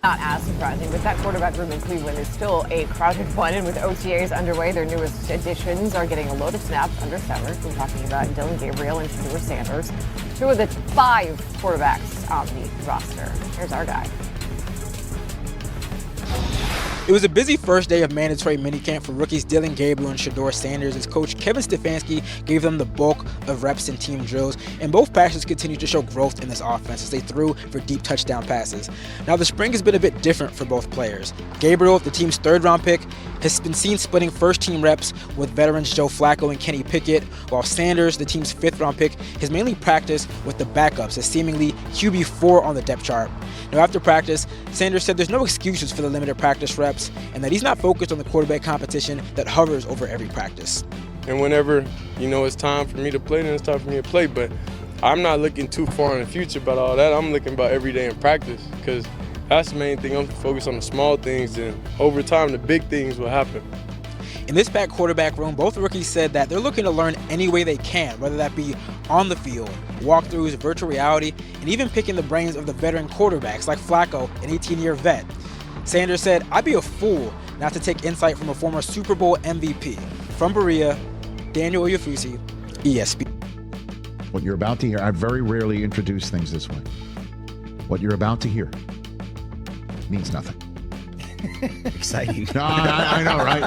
Not as surprising, but that quarterback room in Cleveland is still a crowded one, and with OTAs underway, their newest additions are getting a load of snaps under center. We're talking about Dillon Gabriel and Shedeur Sanders, two of the 5 quarterbacks on the roster. Here's our guy. It was a busy first day of mandatory minicamp for rookies Dillon Gabriel and Shedeur Sanders as coach Kevin Stefanski gave them the bulk of reps in team drills, and both passes continued to show growth in this offense as they threw for deep touchdown passes. Now the spring has been a bit different for both players. Gabriel, the team's 3rd-round pick, has been seen splitting first-team reps with veterans Joe Flacco and Kenny Pickett, while Sanders, the team's 5th-round pick, has mainly practiced with the backups as seemingly QB4 on the depth chart. Now after practice, Sanders said there's no excuses for the limited practice reps and that he's not focused on the quarterback competition that hovers over every practice. And whenever, it's time for me to play, then it's time for me to play. But I'm not looking too far in the future about all that. I'm looking about every day in practice because that's the main thing. I'm focused on the small things, and over time, the big things will happen. In this packed quarterback room, both rookies said that they're looking to learn any way they can, whether that be on the field, walkthroughs, virtual reality, and even picking the brains of the veteran quarterbacks like Flacco, an 18-year vet. Sanders said, "I'd be a fool not to take insight from a former Super Bowl MVP." From Berea, Daniel Oyefusi, ESPN. What you're about to hear, I very rarely introduce things this way. What you're about to hear means nothing. Exciting. No, I know, right?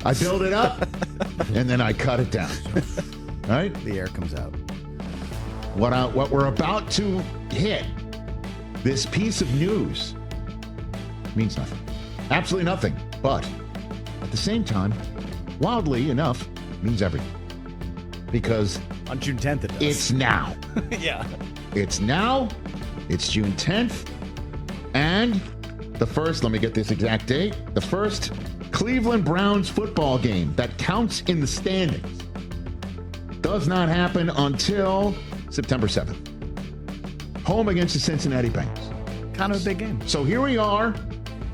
I build it up, and then I cut it down. Right? The air comes out. What we're about to hit, this piece of news, means nothing. Absolutely nothing. But at the same time, wildly enough, means everything. Because on June 10th it does. It's now. Yeah. It's now. It's June 10th. And the first, let me get this exact date, the first Cleveland Browns football game that counts in the standings does not happen until September 7th. Home against the Cincinnati Bengals. Kind of a big game. So here we are,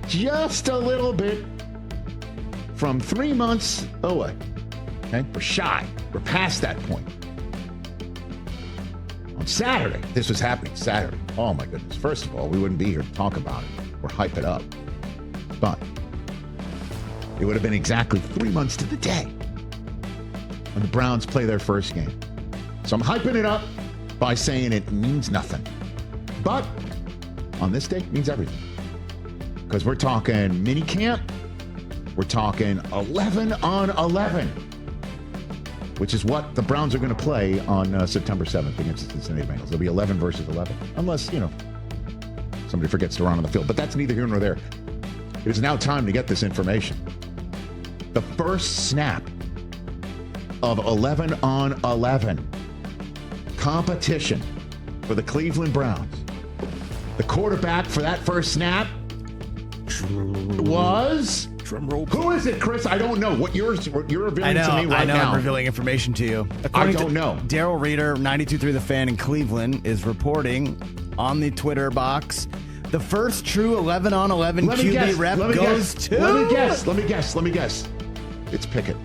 just a little bit from 3 months away. Okay? We're shy. We're past that point. On Saturday, this was happening Saturday. Oh my goodness. First of all, we wouldn't be here to talk about it or hype it up. But it would have been exactly 3 months to the day when the Browns play their first game. So I'm hyping it up by saying it means nothing. But on this day, it means everything. Because we're talking mini camp. We're talking 11 on 11, which is what the Browns are going to play on September 7th against the Cincinnati Bengals. It'll be 11 versus 11, unless, somebody forgets to run on the field. But that's neither here nor there. It is now time to get this information. The first snap of 11 on 11 competition for the Cleveland Browns. The quarterback for that first snap was... Who is it, Chris? I don't know. What you're revealing to me right now. I'm revealing information to you. I don't know. Daryl Reader, 92.3 The Fan in Cleveland, is reporting on the Twitter box. The first true 11 on 11 QB rep goes to... Let me guess. It's Pickett.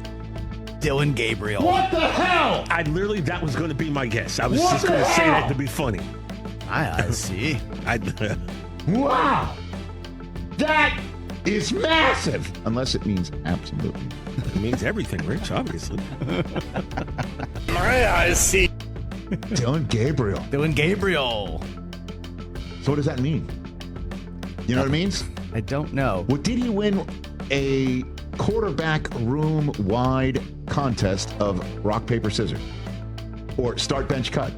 Dillon Gabriel. What the hell? That was going to be my guess. I was just going to say that to be funny. I see. Wow. That is massive. Unless it means absolutely. It means everything, Rich, obviously. I see. Dillon Gabriel. So what does that mean? You know what it means? I don't know. Well, did he win a quarterback room-wide contest of rock, paper, scissors? Or start, bench, cut?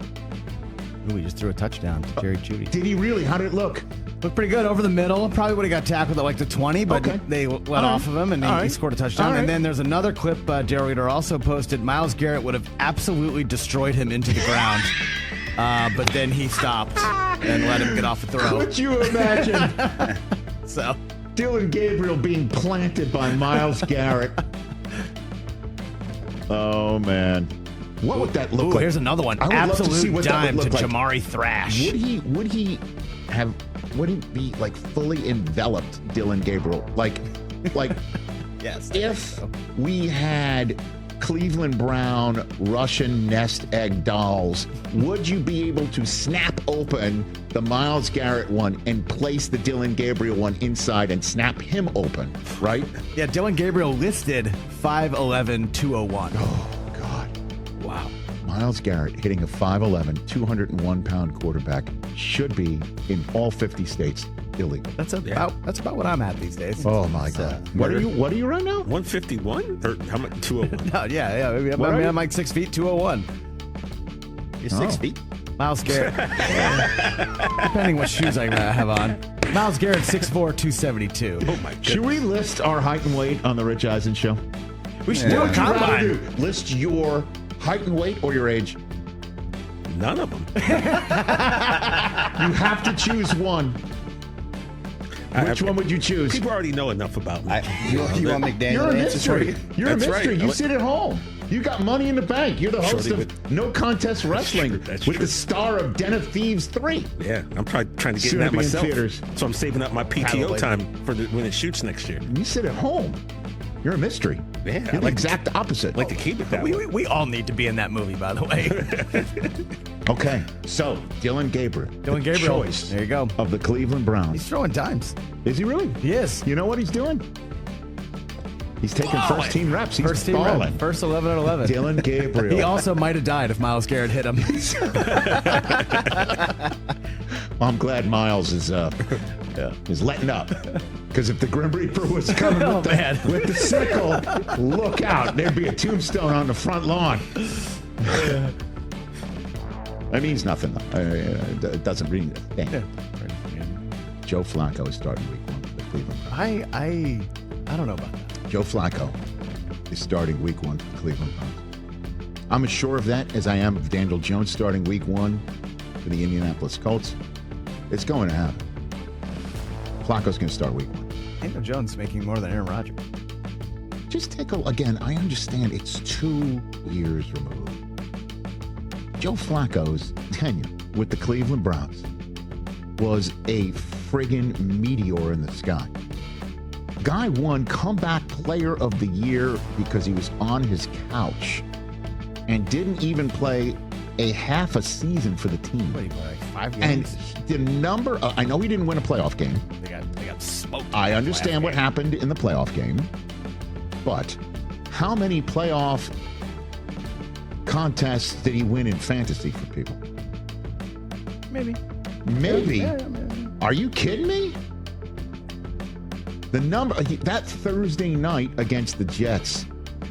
Ooh, he just threw a touchdown to Jerry Jeudy. Did he really? How did it look? Looked pretty good over the middle. Probably would have got tackled at like the 20, but they let off of him, and he scored a touchdown. And then there's another clip Daryl Reader also posted. Myles Garrett would have absolutely destroyed him into the ground, but then he stopped and let him get off the throw. Could you imagine? So Dillon Gabriel being planted by Myles Garrett. Oh, man. What would that look like? Here's another one. Absolute dime to Jamari Thrash. Would he be like fully enveloped Dillon Gabriel? Like yes. If we had Cleveland Brown Russian nest egg dolls, would you be able to snap open the Myles Garrett one and place the Dillon Gabriel one inside and snap him open, right? Yeah, Dillon Gabriel listed 5'11", 201. Oh, God. Wow. Myles Garrett hitting a 5'11", 201-pound quarterback should be, in all 50 states, illegal. That's about what I'm at these days. Oh, my God. What are you right now? 151? Or how much? 201? No, yeah. I'm like 6 feet, 201. You're 6 feet? Myles Garrett. Depending what shoes I have on. Myles Garrett, 6'4", 272. Oh, my goodness. Should we list our height and weight on the Rich Eisen show? We should do a combine. List your height and weight or your age? None of them. You have to choose one. Which one would you choose? People already know enough about me. You want McDaniel You're a answers for mystery. you? You're a That's mystery. right. You sit at home. You got money in the bank. You're the host Shorty of No Contest Wrestling That's with true. the star of Den of Thieves 3. Yeah, I'm trying to get Soon in that to be in myself. theaters. So I'm saving up my PTO Probably. time for when it shoots next year. You sit at home. You're a mystery. Yeah, You're the exact opposite. I like to keep it that way. We all need to be in that movie, by the way. Okay, so Dillon Gabriel. Dillon the Gabriel. choice There you go. of the Cleveland Browns. He's throwing dimes. Is he really? He is. You know what he's doing? He's taking first team reps. He's First team balling. run. First 11 and 11. Dillon Gabriel. He also might have died if Myles Garrett hit him. Well, I'm glad Miles is letting up. Because if the Grim Reaper was coming Oh, with, man. with the sickle, look out. There'd be a tombstone on the front lawn. That means nothing. It doesn't mean a thing. Joe Flacco is starting week 1 for the Cleveland Browns. I don't know about that. Joe Flacco is starting week 1 for the Cleveland Browns. I'm as sure of that as I am of Daniel Jones starting week 1 for the Indianapolis Colts. It's going to happen. Flacco's going to start week 1. Daniel Jones making more than Aaron Rodgers. Just take a again. I understand it's 2 years removed. Joe Flacco's tenure with the Cleveland Browns was a friggin' meteor in the sky. Guy won Comeback Player of the Year because he was on his couch and didn't even play a half a season for the team. What, he played like 5 And games? the number, I know he didn't win a playoff game. They got smoked. I understand what happened in the playoff game, but how many playoff contests did he win in fantasy for people? Maybe. Maybe. Yeah, maybe. Are you kidding me? The number, that Thursday night against the Jets,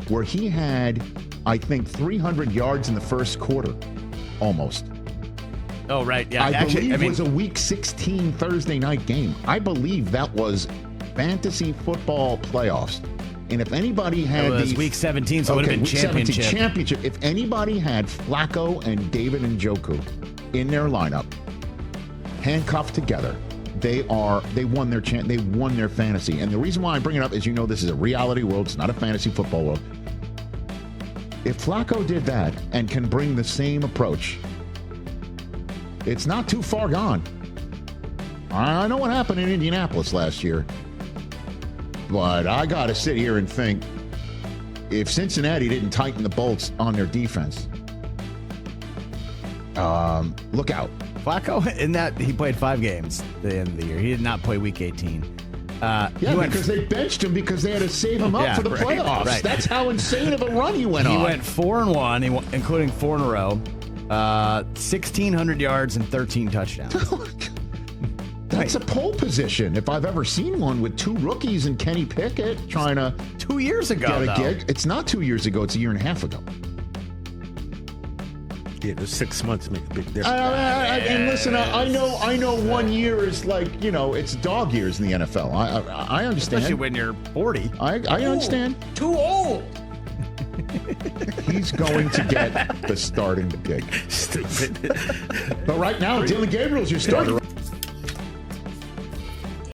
where he had, I think, 300 yards in the first quarter, almost. Oh, right. Yeah. I believe it was a Week 16 Thursday night game. I believe that was fantasy football playoffs. And if anybody had it was the week 17, so it would have been week 17 championship. championship. If anybody had Flacco and David Njoku in their lineup, handcuffed together, they won their they won their fantasy. And the reason why I bring it up is, this is a reality world. It's not a fantasy football world. If Flacco did that and can bring the same approach, it's not too far gone. I know what happened in Indianapolis last year, but I got to sit here and think, if Cincinnati didn't tighten the bolts on their defense, look out. Flacco, in that, he played 5 games at the end of the year. He did not play week 18. Because they benched him because they had to save him up Yeah, for the right, playoffs. right. That's how insane of a run he went on. He went 4-1, including 4 in a row, 1,600 yards and 13 touchdowns. That's a pole position if I've ever seen one, with 2 rookies and Kenny Pickett trying to 2 years ago, get a though. gig. It's not 2 years ago. It's a year and a half ago. Yeah, those 6 months make a big difference. And listen, I know 1 year is like, it's dog years in the NFL. I understand. Especially when you're 40. I understand. Too old. He's going to get the starting gig. Stupid. But right now, Dillon Gabriel's your starter.